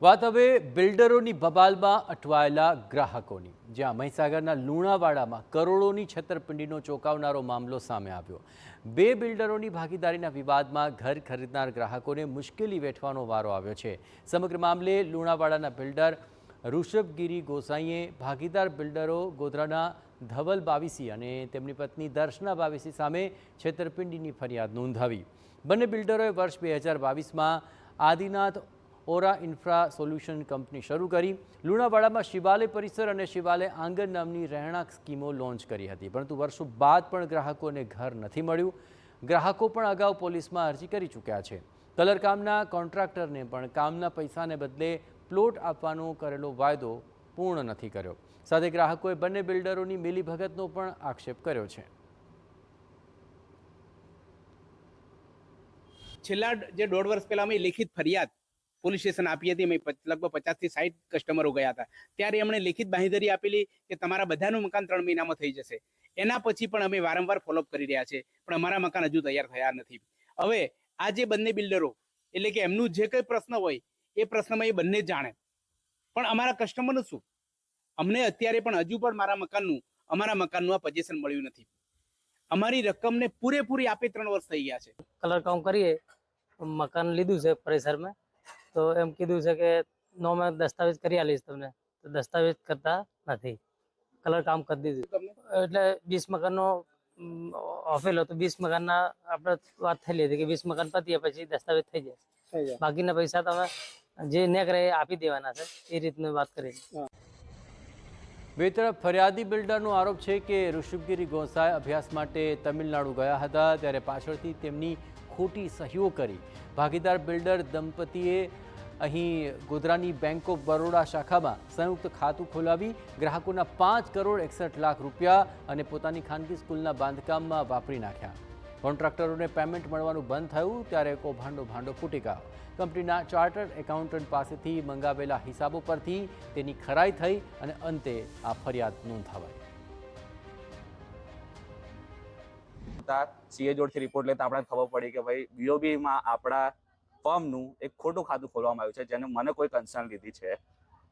વાત હવે બિલ્ડરોની બબાલમાં અટવાયેલા ગ્રાહકોની, જ્યાં મહીસાગરના લુણાવાડામાં કરોડોની છેતરપિંડીનો ચોંકાવનારો મામલો સામે આવ્યો। બે બિલ્ડરોની ભાગીદારીના વિવાદમાં ઘર ખરીદનાર ગ્રાહકોને મુશ્કેલી વેઠવાનો વારો આવ્યો છે। સમગ્ર મામલે લુણાવાડાના બિલ્ડર ઋષભગીરી ગોસાઈએ ભાગીદાર બિલ્ડરો ગોધરાના ધવલ બાવીસી અને તેમની પત્ની દર્શના બાવીસી સામે છેતરપિંડીની ફરિયાદ નોંધાવી। બંને બિલ્ડરોએ વર્ષ 2022માં આદિનાથ ઓરા ઇન્ફ્રા સોલ્યુશન કંપની શરૂ કરી લુણાવાડામાં શિવાલય પરિસર અને શિવાલય આંગણ નામની રહેણાંક સ્કીમો લોન્ચ કરી હતી, પરંતુ વર્ષો બાદ પણ ગ્રાહકોને ઘર નથી મળ્યું। ગ્રાહકો પણ અગાઉ પોલીસમાં અરજી કરી ચૂક્યા છે। કલરકામના કોન્ટ્રાક્ટરને પણ કામના પૈસાને બદલે પ્લોટ આપવાનો કરેલો વાયદો પૂર્ણ નથી કર્યો। સાથે ગ્રાહકોએ બંને બિલ્ડરોની મિલીભગતનો પણ આક્ષેપ કર્યો છે। છેલ્લા જે 1.5 વર્ષ પહેલા અમે લેખિત ફરિયાદ પોલીસ સ્ટેશન આપી હતી। અમે લગભગ 50 થી 60 કસ્ટમરો ગયા હતા, ત્યારે એમણે લેખિત બાંહેધરી આપેલી કે તમારા બધાનું મકાન 3 મહિનામાં થઈ જશે। એના પછી પણ અમે વારંવાર ફોલોઅપ કરી રહ્યા છે, પણ અમારા મકાન હજુ તૈયાર થયા નથી। હવે આ જે બંને બિલ્ડરો એટલે કે એમનું જે કંઈ પ્રશ્ન હોય એ પ્રશ્નમાં એ બંને જ જાણે, પણ અમારા કસ્ટમરનું શું? અમને અત્યારે પણ હજુ પણ અમારા મકાનનું આ પોઝિશન મળ્યું નથી। અમારી રકમને પૂરેપૂરી આપે 3 વર્ષ થઈ ગયા છે। કલર કામ કરીએ મકાન લીધું છે પરિસરમાં, તો એમ કીધું છે કે નો મેં દસ્તાવેજ કરી આલીશ તમને, તો દસ્તાવેજ કરતા નથી, કલર કામ કરી દીધું। એટલે 20 મકાનનો ઓફેલો, તો 20 મકાનના આપણે વાત થયેલી હતી કે 20 મકાન પતીએ પછી દસ્તાવેજ થઈ જાય, બાકીના પૈસા તમે જે ને કરે એ આપી દેવાના છે, એ રીતની વાત કરી। બે તરફ ફરિયાદી બિલ્ડરનો આરોપ છે કે ઋષભગીરી ગોસાએ અભ્યાસ માટે તમિલનાડુ ગયા હતા, ત્યારે પાછળથી તેમની ખોટી સહીઓ કરી ભાગીદાર બિલ્ડર દંપતીએ અહીં ગોધરાની બેંક ઓફ બરોડા શાખામાં સંયુક્ત ખાતું ખોલાવી ગ્રાહકોના 5 કરોડ 61 લાખ રૂપિયા અને પોતાની ખાનગી સ્કૂલના બાંધકામમાં વાપરી નાખ્યા। કોન્ટ્રાક્ટરોને પેમેન્ટ મળવાનું બંધ થયું ત્યારે ભાંડો ફૂટી ગયો। કંપનીના ચાર્ટર્ડ એકાઉન્ટન્ટ પાસેથી મંગાવેલા હિસાબો પરથી તેની ખરાઈ થઈ અને અંતે આ ફરિયાદ નોંધાવાઈ। સીએ જોડથી રિપોર્ટ લેતા આપણે ખબર પડી કે ભાઈ બીઓબીમાં આપણા ફર્મનું એક ખોટું ખાતું ખોલવામાં આવ્યું છે, જેને મને કોઈ કન્સર્ન લીધી છે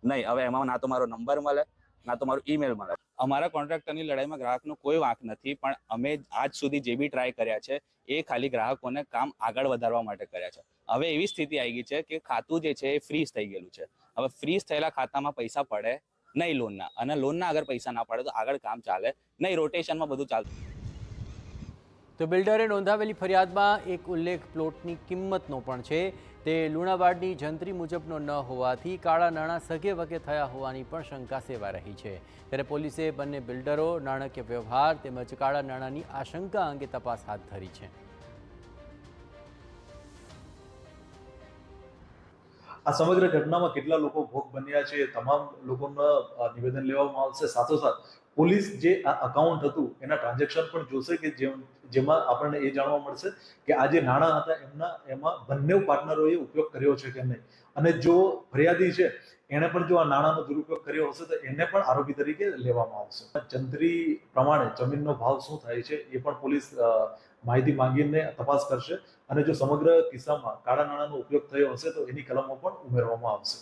નહીં। હવે એમાં ના તો મારો નંબર મળે, ના તો મારું ઈમેલ મળે। અમારા કોન્ટ્રાક્ટરની લડાઈમાં ગ્રાહકનો કોઈ વાંક નથી, પણ અમે આજ સુધી જે બી ટ્રાય કર્યા છે એ ખાલી ગ્રાહકોને કામ આગળ વધારવા માટે કર્યા છે। હવે એવી સ્થિતિ આવી ગઈ છે કે ખાતું જે છે એ ફ્રીઝ થઈ ગયેલું છે। હવે ફ્રીઝ થયેલા ખાતામાં પૈસા પડે નહીં લોનના, અને લોનના અગર પૈસા ના પડે તો આગળ કામ ચાલે નહીં, રોટેશનમાં બધું ચાલતું। તો બિલ્ડરે નોંધાવેલી ફરિયાદમાં એક ઉલ્લેખ પ્લોટની કિંમતનો પણ છે। તે લુણાવાડની જંત્રી મુજબનો ન હોવાથી કાળા નાણાં સગે વગે થયા હોવાની પણ શંકા સેવાઈ રહી છે। ત્યારે પોલીસે બંને બિલ્ડરો, નાણાકીય વ્યવહાર તેમજ કાળા નાણાંની આશંકા અંગે તપાસ હાથ ધરી છે। આ સમગ્ર ઘટનામાં કેટલા લોકો ભોગ બન્યા છે, તમામ લોકોના નિવેદન લેવામાં આવશે। સાથોસાથ પોલીસ જે આ અકાઉન્ટ હતું એના ટ્રાન્ઝેક્શન પણ જોશે કે જેમાં આપણને એ જાણવા મળશે કે આ જે નાણાં હતા એમાં બંને પાર્ટનરોએ ઉપયોગ કર્યો છે કે નહીં, અને જો ફરિયાદી છે એને પણ જો આ નાણાંનો દુરુપયોગ કર્યો હશે તો એને પણ આરોપી તરીકે લેવામાં આવશે। જંત્રી પ્રમાણે જમીનનો ભાવ શું થાય છે એ પણ પોલીસ માહિતી માંગીને તપાસ કરશે, અને જો સમગ્ર કિસ્સામાં કાળા નાણાંનો ઉપયોગ થયો હશે તો એની કલમો પણ ઉમેરવામાં આવશે।